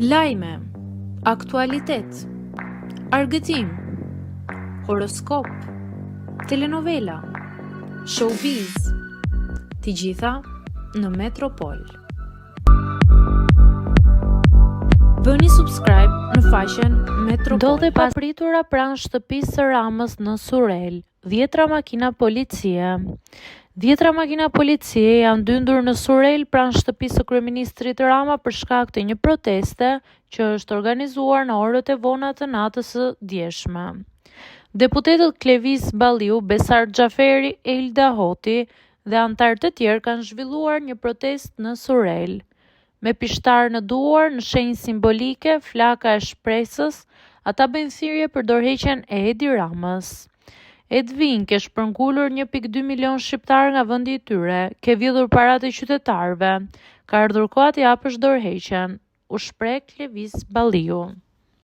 Lajme, aktualitet, argëtim, horoskop, telenovela, showbiz, të gjitha në Metropol. Bëni subscribe në faqen Metropol. Ndodhe papritura pranë shtëpisë së Ramës në Surel. 10 makina policie. 10 makina policie janë dyndur në Surel pranë shtëpisë së kryeministrit Rama për shkak të një proteste që është organizuar në orët e vona të natës së djeshme. Deputetët Klevis Balliu, Besar Xhaferi, Elda Hoti dhe anëtarë të tjerë kanë zhvilluar një protestë në Surel. Me pishtar në duar, në shenjë simbolike, flaka e shpresës, ata bëjnë thirrje për dorëheqjen e Edi Ramës. Edvin ke shpërngulur 1.2 milion shqiptar nga vendi i tyre, ke vjedhur paratë e qytetarëve, ka ardhur koha të japësh dorëheqjen, u shpreh Klevis Balliu.